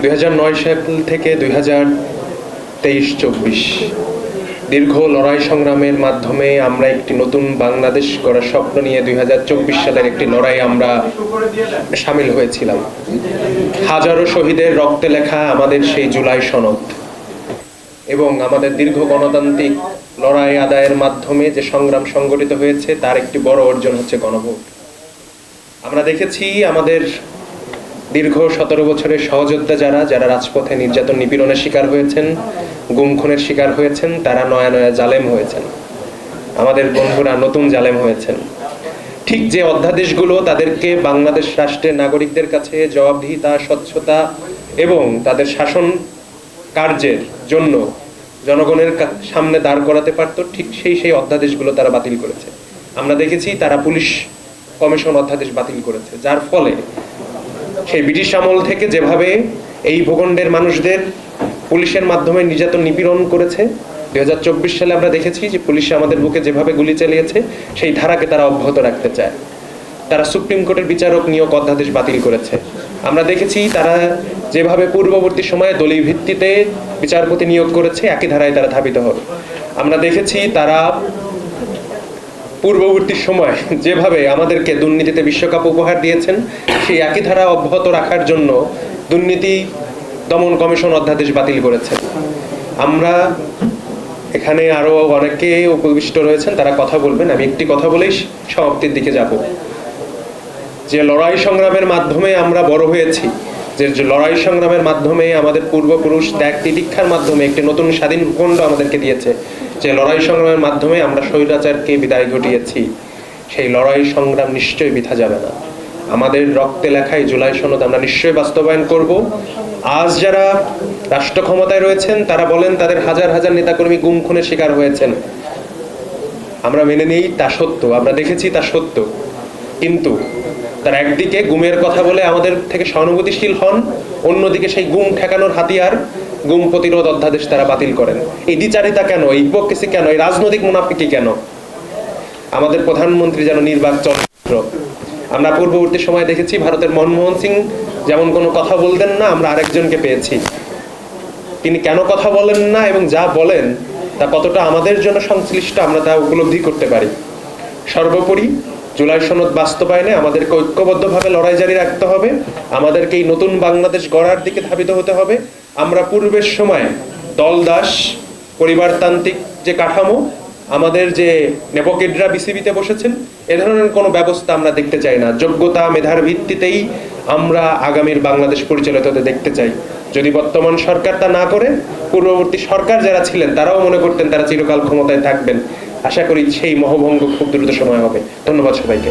2009 সাল থেকে 2023-24 দীর্ঘ লড়াই সংগ্রামের মাধ্যমে আমরা একটি নতুন বাংলাদেশ গড়ার স্বপ্ন নিয়ে 2024 সালের একটি লড়াই আমরা সামিল হয়েছিলাম। হাজারো শহীদের রক্তে লেখা আমাদের সেই জুলাই সনদ এবং আমাদের দীর্ঘ গণতান্ত্রিক লড়াই আদায়ের মাধ্যমে যে সংগ্রাম সংগঠিত হয়েছে তার একটি বড় অর্জন হচ্ছে গণভোট। আমরা দেখেছি আমাদের দীর্ঘ 17 বছরের সহযোদ্ধা যারা রাজপথে নির্যাতন নিপীড়নের শিকার হয়েছেন, গুম খুনের শিকার হয়েছেন, তারা নয়া নয়া জালেম হয়েছেন। আমাদের বন্ধুরা নতুন জালেম হয়েছেন। ঠিক যে অধ্যাদেশগুলো তাদেরকে বাংলাদেশ রাষ্ট্রের নাগরিকদের কাছে জবাবদিহিতা, স্বচ্ছতা এবং তাদের শাসন কার্যের জন্য জনগণের সামনে দাঁড় করাতে পারত, ঠিক সেই অধ্যাদেশগুলো তারা বাতিল করেছে। আমরা দেখেছি তারা পুলিশ কমিশন অধ্যাদেশ বাতিল করেছে, যার ফলে সেই ব্রিটিশ আমল থেকে যেভাবে এই ভূখণ্ডের মানুষদের পুলিশের মাধ্যমে নির্যাতন নিপীড়ন করেছে, 2024 সালে আমরা দেখেছি যে পুলিশ আমাদের বুকে যেভাবে গুলি চালিয়েছে, সেই ধারাকে তারা অব্যাহত রাখতে চায়। তারা সুপ্রিম কোর্টের বিচারক নিয়োগ অধ্যাদেশ বাতিল করেছে। আমরা দেখেছি তারা যেভাবে পূর্ববর্তী সময়ে দলীয় ভিত্তিতে বিচারপতি নিয়োগ করেছে, একই ধারায় তারা ধাবিত হবে। আমরা দেখেছি তারা পূর্ববর্তী সময় যেভাবে আমাদেরকে দুর্নীতিতে বিশ্বকাপ উপহার দিয়েছেন, সেই একই ধারা অব্যাহত রাখার জন্য দুর্নীতি দমন কমিশন অধ্যাদেশ বাতিল করেছেন। আমরা এখানে আরো অনেকে উপবিষ্ট রয়েছেন, তারা কথা বলবেন। আমি একটি কথা বলেই সমাপ্তির দিকে যাব। যে লড়াই সংগ্রামের মাধ্যমে আমরা বড় হয়েছি, যে লড়াই সংগ্রামের মাধ্যমে আমাদের পূর্বপুরুষ ত্যাগ তিতিক্ষার মাধ্যমে একটি নতুন স্বাধীন ভূখণ্ড আমাদেরকে দিয়েছে, যে লড়াই সংগ্রামের মাধ্যমে আমরা স্বৈরাচারকে বিদায় ঘটিয়েছি, সেই লড়াই সংগ্রাম নিশ্চয়ই বৃথা যাবে না। আমাদের রক্তে লেখায় জুলাই সনদ আমরা নিশ্চয়ই বাস্তবায়ন করব। আজ যারা রাষ্ট্র ক্ষমতায় রয়েছেন তারা বলেন তাদের হাজার হাজার নেতাকর্মী গুম খুনের শিকার হয়েছেন। আমরা মেনে নেই, তা সত্য, আমরা দেখেছি তা সত্য। কিন্তু তারা একদিকে গুমের কথা বলে আমাদের থেকে সহানুভূতিশীল হন, অন্যদিকে সেই গুম ঠেকানোর হাতিয়ার গুম প্রতিরোধ অধ্যাদেশ তারা বাতিল করেন। এই দ্বিচারিতা কেন? এই হিপোক্রেসি কেন? এই রাজনৈতিক মুনাফিকি কেন? আমাদের প্রধানমন্ত্রী যেন নির্বাক চলচ্চিত্র। আমরা পূর্ববর্তী সময় দেখেছি ভারতের মনমোহন সিং যেমন কোনো কথা বলতেন না, আমরা আরেকজনকে পেয়েছি। তিনি কেন কথা বলেন না এবং যা বলেন তা কতটা আমাদের জন্য সংশ্লিষ্ট আমরা তা উপলব্ধি করতে পারি। সর্বোপরি জুলাই সনদ বাস্তবায়নে আমাদেরকে ঐক্যবদ্ধভাবে লড়াই জারি রাখতে হবে। আমাদেরকে এই নতুন বাংলাদেশ গড়ার দিকে ধাবিত হতে হবে। আমরা পূর্বের সময় দলদাস পরিবারতান্ত্রিক যে কাঠামো, আমাদের যে নেপোকেডরা বিসিবিতে বসেছেন, এ ধরনের কোনো ব্যবস্থা আমরা দেখতে চাই না। যোগ্যতা মেধার ভিত্তিতেই আমরা আগামীর বাংলাদেশ পরিচালিত হতে দেখতে চাই। যদি বর্তমান সরকার তা না করে, পূর্ববর্তী সরকার যারা ছিলেন তারাও মনে করতেন তারা চিরকাল ক্ষমতায় থাকবেন। আশা করি সেই মোহভঙ্গ খুব দ্রুত সময় হবে। ধন্যবাদ সবাইকে।